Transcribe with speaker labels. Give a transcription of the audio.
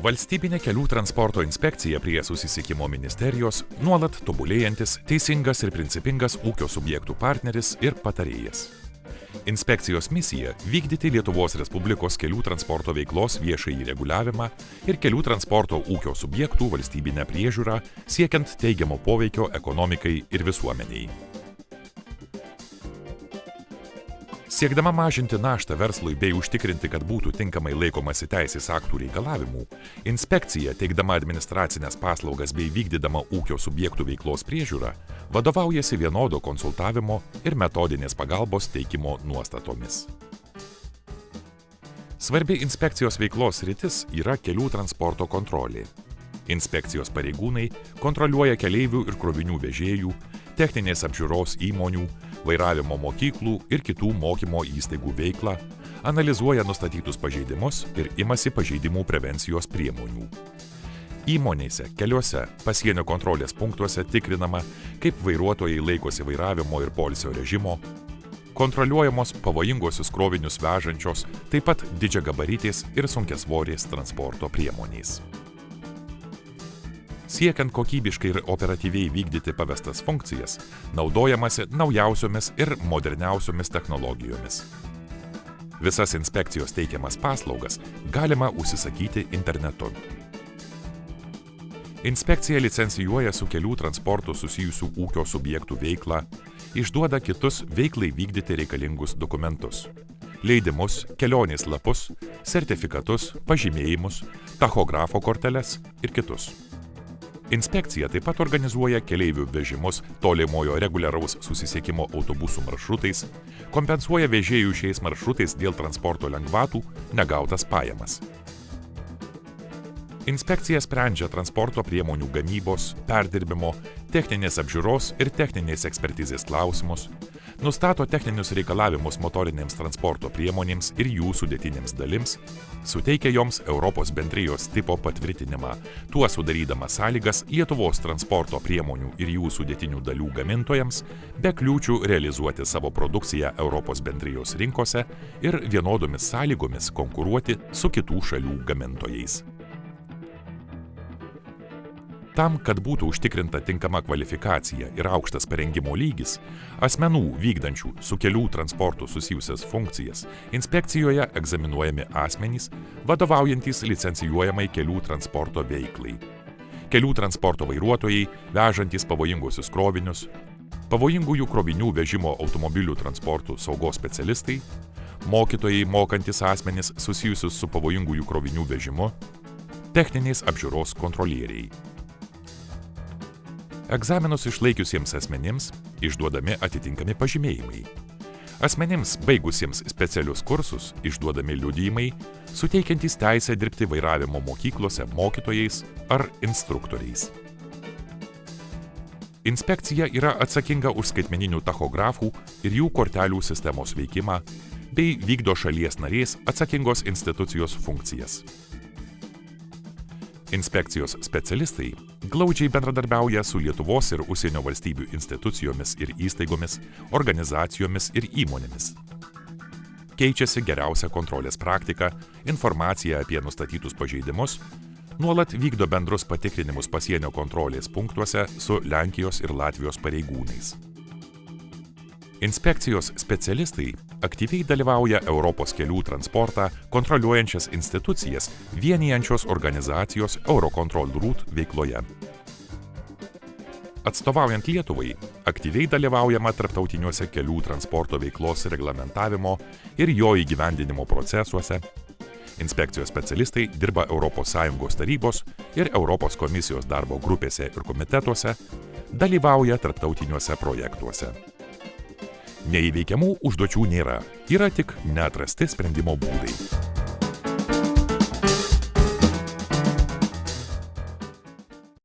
Speaker 1: Valstybinė kelių transporto inspekcija prie Susisiekimo ministerijos nuolat tobulėjantis, teisingas ir principingas ūkio subjektų partneris ir patarėjas. Inspekcijos misija – vykdyti Lietuvos Respublikos kelių transporto veiklos viešąjį reguliavimą ir kelių transporto ūkio subjektų valstybinę priežiūrą, siekiant teigiamo poveikio ekonomikai ir visuomeniai. Siekdama mažinti naštą verslui bei užtikrinti, kad būtų tinkamai laikomasi teisės aktų reikalavimų, inspekcija, teikdama administracinės paslaugas bei vykdydama ūkio subjektų veiklos priežiūrą, vadovaujasi vienodo konsultavimo ir metodinės pagalbos teikimo nuostatomis. Svarbi inspekcijos veiklos sritis yra kelių transporto kontrolė. Inspekcijos pareigūnai kontroliuoja keleivių ir krovinių vežėjų, techninės apžiūros įmonių, vairavimo mokyklų ir kitų mokymo įstaigų veiklą, analizuoja nustatytus pažeidimus ir imasi pažeidimų prevencijos priemonių. Įmonėse, keliuose, pasienio kontrolės punktuose tikrinama, kaip vairuotojai laikosi vairavimo ir poilsio režimo, kontroliuojamos pavojingosius krovinius vežančios, taip pat didžiagabaritės ir sunkiasvorės transporto priemonės. Siekiant kokybiškai ir operatyviai vykdyti pavestas funkcijas, naudojamasi naujausiomis ir moderniausiomis technologijomis. Visas inspekcijos teikiamas paslaugas galima užsisakyti internetu. Inspekcija licencijuoja su kelių transportu susijusių ūkio subjektų veiklą, išduoda kitus veiklai vykdyti reikalingus dokumentus – leidimus, kelionės lapus, sertifikatus, pažymėjimus, tachografo korteles ir kitus. Inspekcija taip pat organizuoja keleivių vežimus tolimojo reguliaraus susisiekimo autobusų maršrutais, kompensuoja vežėjų šiais maršrutais dėl transporto lengvatų negautas pajamas. Inspekcija sprendžia transporto priemonių gamybos, perdirbimo, techninės apžiūros ir techninės ekspertizės klausimus, nustato techninius reikalavimus motorinėms transporto priemonėms ir jų sudėtinėms dalims, suteikia joms Europos bendrijos tipo patvirtinimą, tuo sudarydama sąlygas Lietuvos transporto priemonių ir jų sudėtinių dalių gamintojams be kliūčių realizuoti savo produkciją Europos bendrijos rinkose ir vienodomis sąlygomis konkuruoti su kitų šalių gamintojais. Tam, kad būtų užtikrinta tinkama kvalifikacija ir aukštas parengimo lygis, asmenų vykdančių su kelių transportu susijusias funkcijas inspekcijoje egzaminuojami asmenys, vadovaujantys licencijuojamai kelių transporto veiklai. Kelių transporto vairuotojai, vežantys pavojinguosius krovinius, pavojingųjų krovinių vežimo automobilių transportų saugos specialistai, mokytojai mokantys asmenys susijusius su pavojingųjų krovinių vežimu, techninės apžiūros kontrolieriai. Egzaminus išlaikiusiems asmenims išduodami atitinkami pažymėjimai. Asmenims baigusiems specialius kursus išduodami liudijimai, suteikiantys teisę dirbti vairavimo mokyklose mokytojais ar instruktoriais. Inspekcija yra atsakinga už skaitmeninių tachografų ir jų kortelių sistemos veikimą bei vykdo šalies narės atsakingos institucijos funkcijas. Inspekcijos specialistai glaudžiai bendradarbiauja su Lietuvos ir užsienio valstybių institucijomis ir įstaigomis, organizacijomis ir įmonėmis. Keičiasi geriausia kontrolės praktika, informacija apie nustatytus pažeidimus, nuolat vykdo bendrus patikrinimus pasienio kontrolės punktuose su Lenkijos ir Latvijos pareigūnais. Inspekcijos specialistai aktyviai dalyvauja Europos kelių transportą kontroliuojančias institucijas vienijančios organizacijos Eurocontrol Route veikloje. Atstovaujant Lietuvai, aktyviai dalyvaujama tarptautiniuose kelių transporto veiklos reglamentavimo ir jo įgyvendinimo procesuose. Inspekcijos specialistai dirba ES tarybos ir Europos komisijos darbo grupėse ir komitetuose, dalyvauja tarptautiniuose projektuose. Neįveikiamų užduočių nėra, yra tik neatrasti sprendimo būdai.